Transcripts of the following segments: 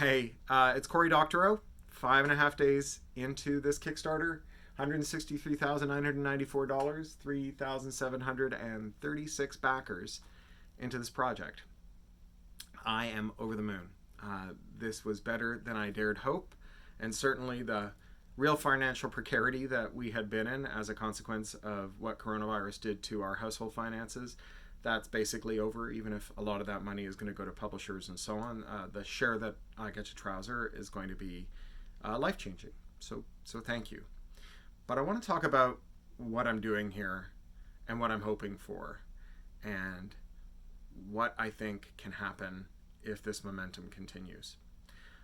Hey, it's Cory Doctorow. 5.5 days into this Kickstarter, $163,994, 3,736 backers into this project. I am over the moon. This was better than I dared hope, and certainly the real financial precarity that we had been in as a consequence of what coronavirus did to our household finances, that's basically over, even if a lot of that money is going to go to publishers and so on. The share that I get to trouser is going to be life-changing. So thank you. But I want to talk about what I'm doing here and what I'm hoping for and what I think can happen if this momentum continues.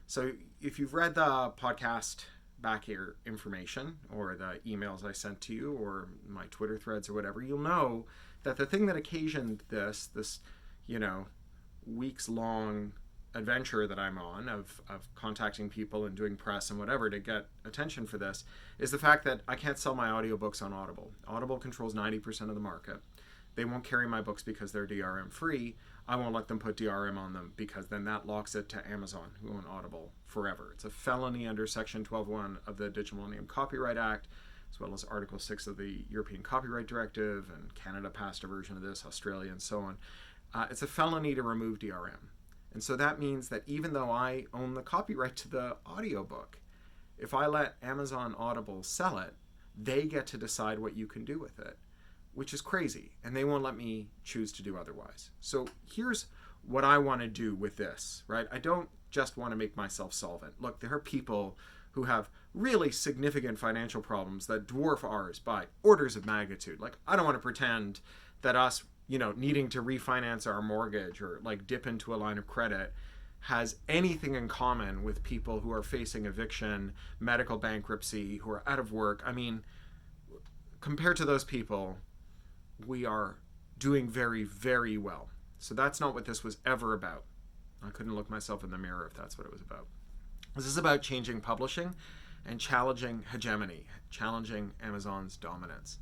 So if you've read the podcast back here information or the emails I sent to you or my Twitter threads or whatever, you'll know that the thing that occasioned this weeks long adventure that I'm on of contacting people and doing press and whatever to get attention for this is the fact that I can't sell my audiobooks on Audible. Audible controls 90% of the market. They won't carry my books because they're DRM free. I won't let them put DRM on them because then that locks it to Amazon, who own Audible forever. It's a felony under Section 12.1 of the Digital Millennium Copyright Act, as well as Article 6 of the European Copyright Directive, and Canada passed a version of this, Australia, and so on. It's a felony to remove DRM. And so that means that even though I own the copyright to the audiobook, if I let Amazon Audible sell it, they get to decide what you can do with it, which is crazy, and they won't let me choose to do otherwise. So here's what I want to do with this, right? I don't just want to make myself solvent. Look, there are people who have really significant financial problems that dwarf ours by orders of magnitude. Like, I don't want to pretend that us, needing to refinance our mortgage or like dip into a line of credit has anything in common with people who are facing eviction, medical bankruptcy, who are out of work. I mean, compared to those people, we are doing very, very well. So that's not what this was ever about. I couldn't look myself in the mirror if that's what it was about. This is about changing publishing and challenging hegemony, challenging Amazon's dominance.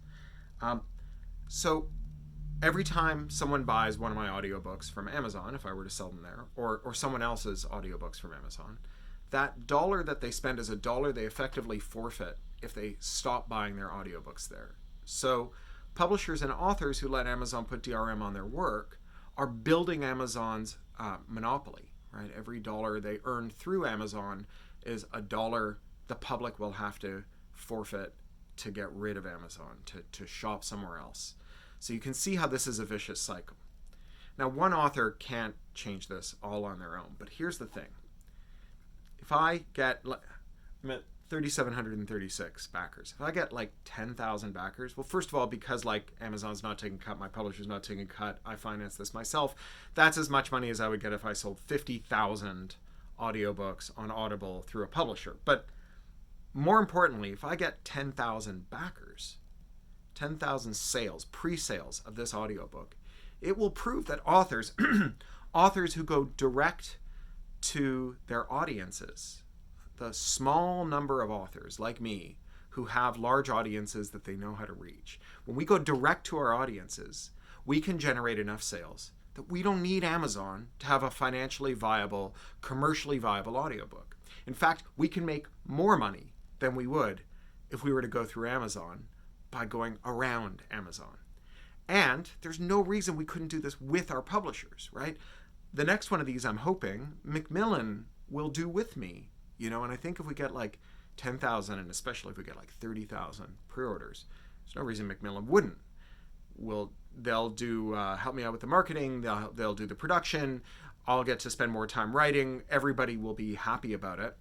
So every time someone buys one of my audiobooks from Amazon, if I were to sell them there, or someone else's audiobooks from Amazon, that dollar that they spend is a dollar they effectively forfeit if they stop buying their audiobooks there. So publishers and authors who let Amazon put DRM on their work are building Amazon's monopoly, right? Every dollar they earn through Amazon is a dollar the public will have to forfeit to get rid of Amazon, to shop somewhere else. So you can see how this is a vicious cycle. Now, one author can't change this all on their own, but here's the thing. If I get, I'm at 3,736 backers. If I get like 10,000 backers, well, first of all, because like Amazon's not taking a cut, my publisher's not taking a cut, I finance this myself, that's as much money as I would get if I sold 50,000 audiobooks on Audible through a publisher. But more importantly, if I get 10,000 backers, 10,000 sales, pre-sales of this audiobook, it will prove that authors who go direct to their audiences, the small number of authors like me who have large audiences that they know how to reach, when we go direct to our audiences, we can generate enough sales that we don't need Amazon to have a financially viable, commercially viable audiobook. In fact, we can make more money than we would if we were to go through Amazon by going around Amazon. And there's no reason we couldn't do this with our publishers, right? The next one of these, I'm hoping, Macmillan will do with me, and I think if we get like 10,000, and especially if we get like 30,000 pre-orders, there's no reason Macmillan wouldn't. They'll do help me out with the marketing, they'll do the production, I'll get to spend more time writing, everybody will be happy about it.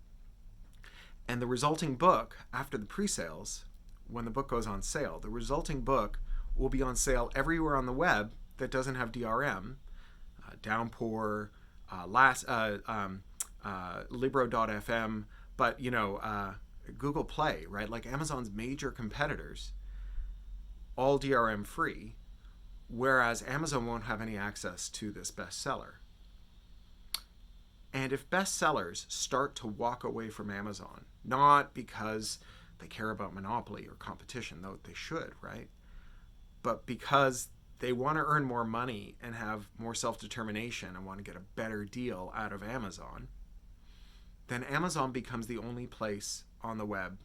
And the resulting book, after the pre-sales, when the book goes on sale, the resulting book will be on sale everywhere on the web that doesn't have DRM, Downpour, Libro.fm, but Google Play, right? Like Amazon's major competitors, all DRM free, whereas Amazon won't have any access to this bestseller. And if bestsellers start to walk away from Amazon, not because they care about monopoly or competition, though they should, right? But because they want to earn more money and have more self-determination and want to get a better deal out of Amazon, then Amazon becomes the only place on the web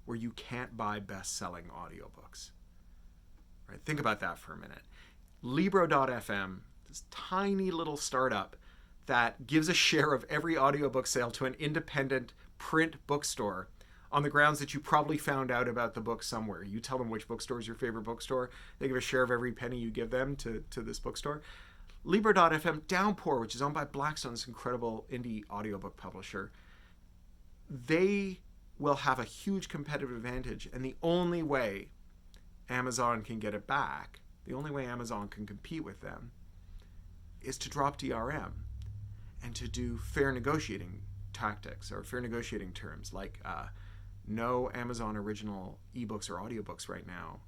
where you can't buy best-selling audiobooks. Right? Think about that for a minute. Libro.fm, this tiny little startup that gives a share of every audiobook sale to an independent print bookstore on the grounds that you probably found out about the book somewhere. You tell them which bookstore is your favorite bookstore. They give a share of every penny you give them to this bookstore. Libro.fm, Downpour, which is owned by Blackstone, this incredible indie audiobook publisher, they will have a huge competitive advantage. And the only way Amazon can get it back, the only way Amazon can compete with them, is to drop DRM and to do fair negotiating tactics or fair negotiating terms, like no Amazon original ebooks or audiobooks right now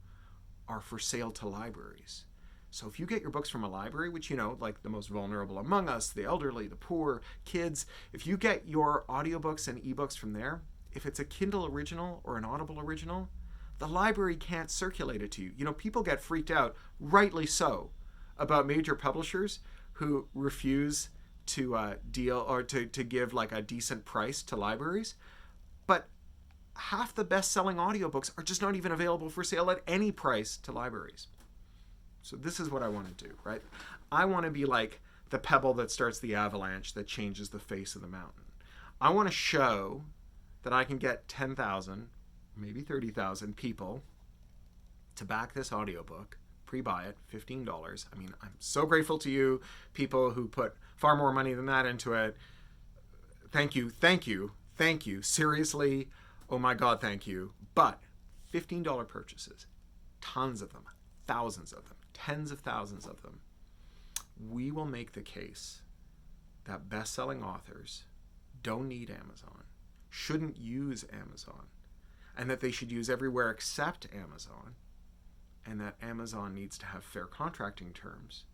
are for sale to libraries. So if you get your books from a library, which, you know, like the most vulnerable among us, the elderly, the poor, kids, if you get your audiobooks and ebooks from there, if it's a Kindle original or an Audible original, the library can't circulate it to you. You know, people get freaked out, rightly so, about major publishers who refuse to deal or to give like a decent price to libraries. But half the best-selling audiobooks are just not even available for sale at any price to libraries. So this is what I want to do, right? I want to be like the pebble that starts the avalanche that changes the face of the mountain. I want to show that I can get 10,000, maybe 30,000 people to back this audiobook, pre-buy it, $15. I mean, I'm so grateful to you, people who put far more money than that into it. Thank you, thank you, thank you. Seriously, oh my God, thank you. But $15 purchases, tons of them, thousands of them, tens of thousands of them. We will make the case that best-selling authors don't need Amazon, shouldn't use Amazon, and that they should use everywhere except Amazon, and that Amazon needs to have fair contracting terms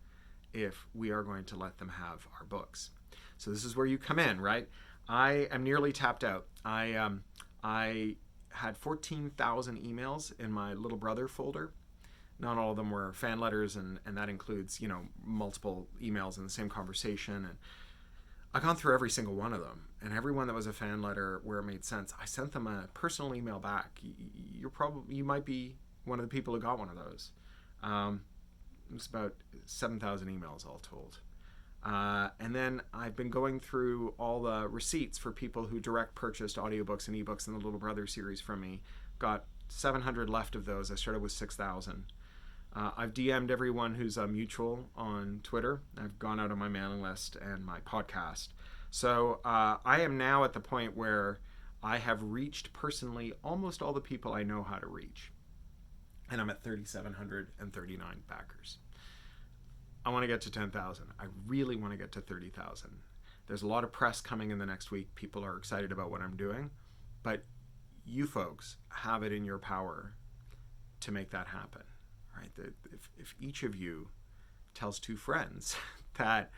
if we are going to let them have our books. So this is where you come in, right? I am nearly tapped out. I had 14,000 emails in my little brother folder. Not all of them were fan letters, and that includes, you know, multiple emails in the same conversation. And I've gone through every single one of them, and every one that was a fan letter where it made sense, I sent them a personal email back. You might be one of the people who got one of those. It was about 7,000 emails all told. And then I've been going through all the receipts for people who direct purchased audiobooks and ebooks in the Little Brother series from me. Got 700 left of those. I started with 6,000. I've DM'd everyone who's a mutual on Twitter. I've gone out on my mailing list and my podcast. So I am now at the point where I have reached personally almost all the people I know how to reach. And I'm at 3,739 backers. I want to get to 10,000. I really want to get to 30,000. There's a lot of press coming in the next week. People are excited about what I'm doing. But you folks have it in your power to make that happen. Right? If each of you tells two friends that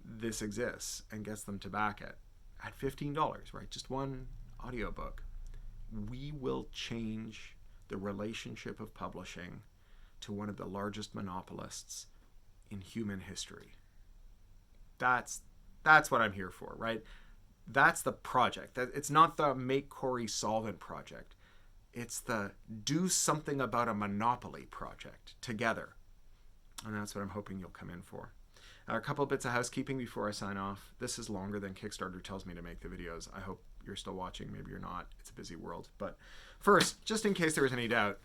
this exists and gets them to back it at $15, right? Just one audiobook, we will change the relationship of publishing to one of the largest monopolists in human history. That's what I'm here for, right? That's the project. It's not the Make Corey Solvent project. It's the do something about a monopoly project together. And that's what I'm hoping you'll come in for. A couple bits of housekeeping before I sign off. This is longer than Kickstarter tells me to make the videos. I hope you're still watching. Maybe you're not. It's a busy world. But first, just in case there was any doubt,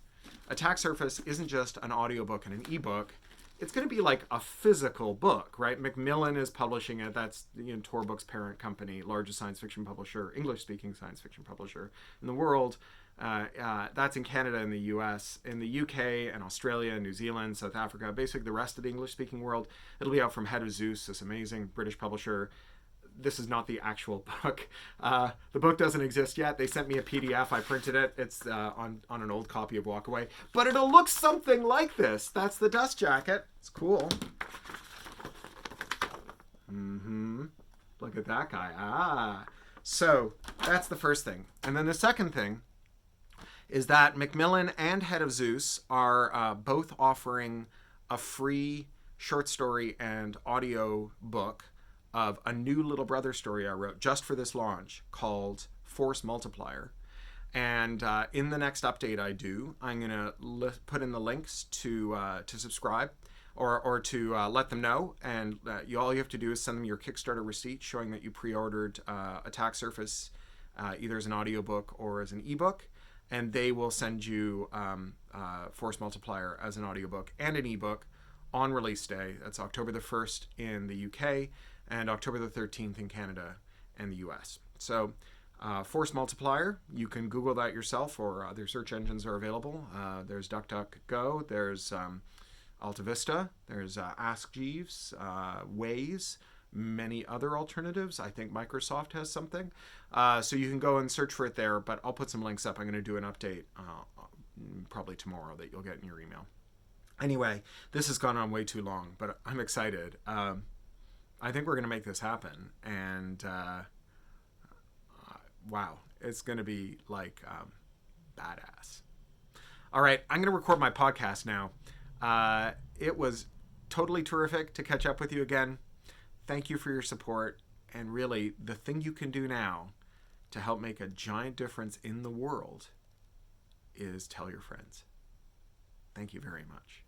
Attack Surface isn't just an audiobook and an ebook. It's going to be like a physical book, right? Macmillan is publishing it. That's, you know, Tor Books' parent company, largest science fiction publisher, English-speaking science fiction publisher in the world. That's in Canada and the US. In the UK and Australia, New Zealand, South Africa, basically the rest of the English-speaking world, it'll be out from Head of Zeus, this amazing British publisher. This is not the actual book. The book doesn't exist yet. They sent me a PDF. I printed it. It's on an old copy of Walkaway. But it'll look something like this. That's the dust jacket. It's cool. Look at that guy. So that's the first thing. And then the second thing is that Macmillan and Head of Zeus are both offering a free short story and audio book of a new little brother story I wrote just for this launch called Force Multiplier. And in the next update I do, I'm going to put in the links to subscribe or to let them know. And all you have to do is send them your Kickstarter receipt showing that you pre-ordered Attack Surface either as an audiobook or as an ebook. And they will send you Force Multiplier as an audiobook and an ebook on release day. That's October the 1st in the UK and October the 13th in Canada and the US. So Force Multiplier, you can Google that yourself, or other search engines are available. There's DuckDuckGo, there's AltaVista, there's Ask Jeeves, Waze, many other alternatives. I think Microsoft has something. So you can go and search for it there, but I'll put some links up. I'm going to do an update probably tomorrow that you'll get in your email. Anyway, this has gone on way too long, but I'm excited. I think we're going to make this happen. And wow, it's going to be like badass. All right, I'm going to record my podcast now. It was totally terrific to catch up with you again. Thank you for your support. And really, the thing you can do now to help make a giant difference in the world is tell your friends. Thank you very much.